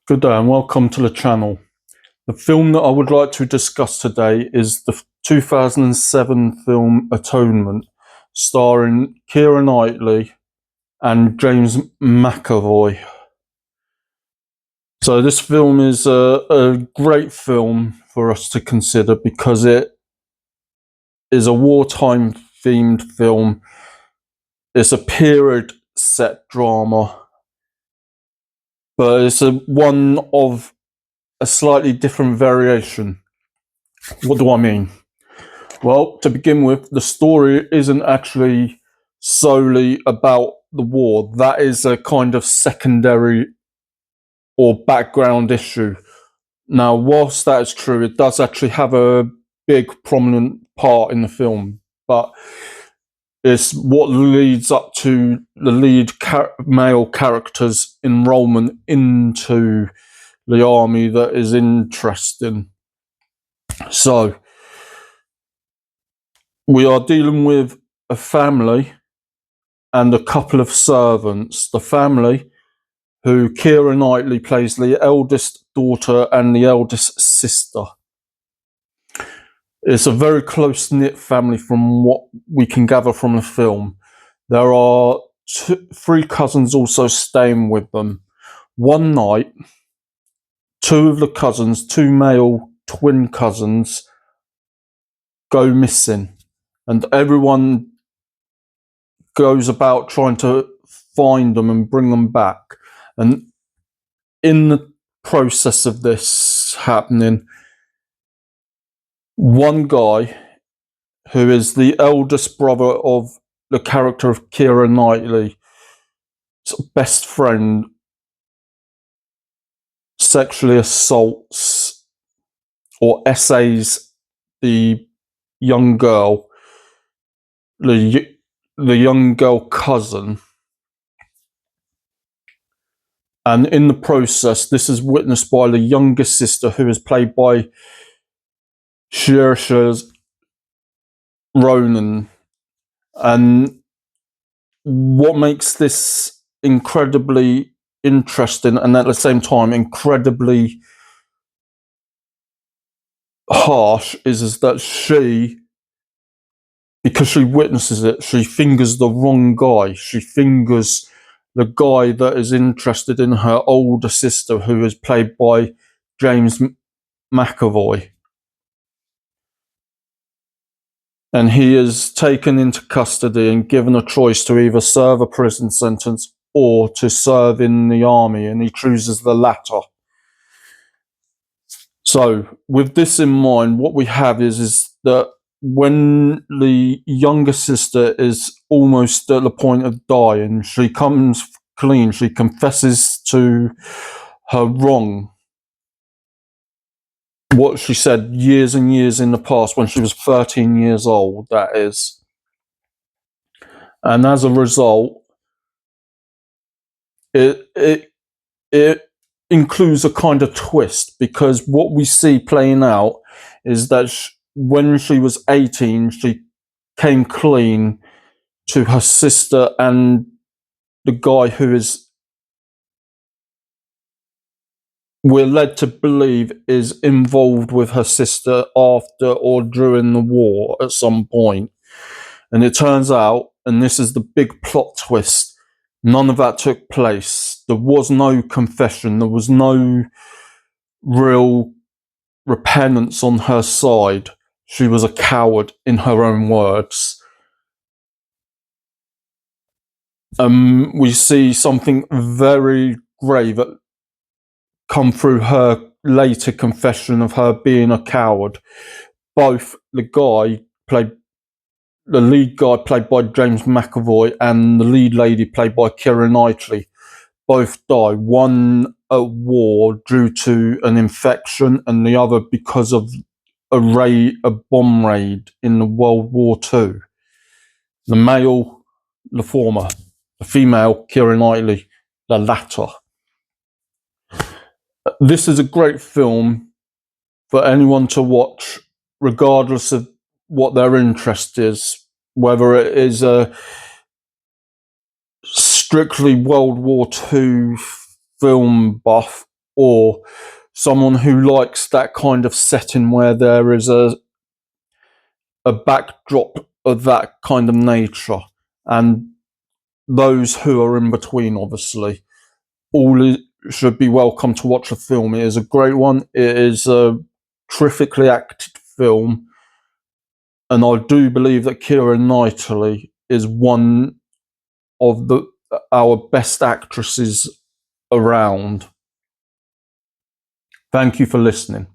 Good day and welcome to the channel. The film that I would like to discuss today is the 2007 film Atonement, starring Keira Knightley and James McAvoy. So this film is a great film for us to consider because it is a wartime themed film. It's a period set drama, but it's one of a slightly different variation. What do I mean? Well, to begin with, the story isn't actually solely about the war. That is a kind of secondary or background issue. Now, whilst that is true, it does actually have a big prominent part in the film, but it's what leads up to the lead male character's enrolment into the army that is interesting. So, we are dealing with a family and a couple of servants. The family, who Keira Knightley plays the eldest daughter and the eldest sister. It's a very close-knit family from what we can gather from the film. There are three cousins also staying with them. One night, two of the cousins, two male twin cousins, go missing, and everyone goes about trying to find them and bring them back. And in the process of this happening, one guy, who is the eldest brother of the character of Keira Knightley's best friend, sexually assaults or essays the young girl, the young girl cousin. And in the process, this is witnessed by the youngest sister, who is played by Saoirse Ronan. And what makes this incredibly interesting and at the same time incredibly harsh is that she, because she witnesses it, she fingers the wrong guy. She fingers the guy that is interested in her older sister, who is played by James McAvoy. And he is taken into custody and given a choice to either serve a prison sentence or to serve in the army, and he chooses the latter. So, with this in mind, what we have is that when the younger sister is almost at the point of dying, she comes clean. She confesses to her wrong, what she said years and years in the past, when she was 13 years old, that is. And as a result, it includes a kind of twist, because what we see playing out is that when she was 18, she came clean to her sister and the guy who is, we're led to believe, is involved with her sister after or during the war at some point. And it turns out, and this is the big plot twist, none of that took place. There was no confession. There was no real repentance on her side. She was a coward, in her own words. We see something very grave come through her later confession of her being a coward. Both the lead guy played by James McAvoy and the lead lady played by Keira Knightley, both die. One at war due to an infection, and the other because of a bomb raid in the World War II. The male, the former; the female, Keira Knightley, the latter. This is a great film for anyone to watch, regardless of what their interest is, whether it is a strictly World War II film buff or someone who likes that kind of setting where there is a backdrop of that kind of nature, and those who are in between, obviously, all should be welcome to watch the film. It is a great one. It is a terrifically acted film, and I do believe that Keira Knightley is one of our best actresses around. Thank you for listening.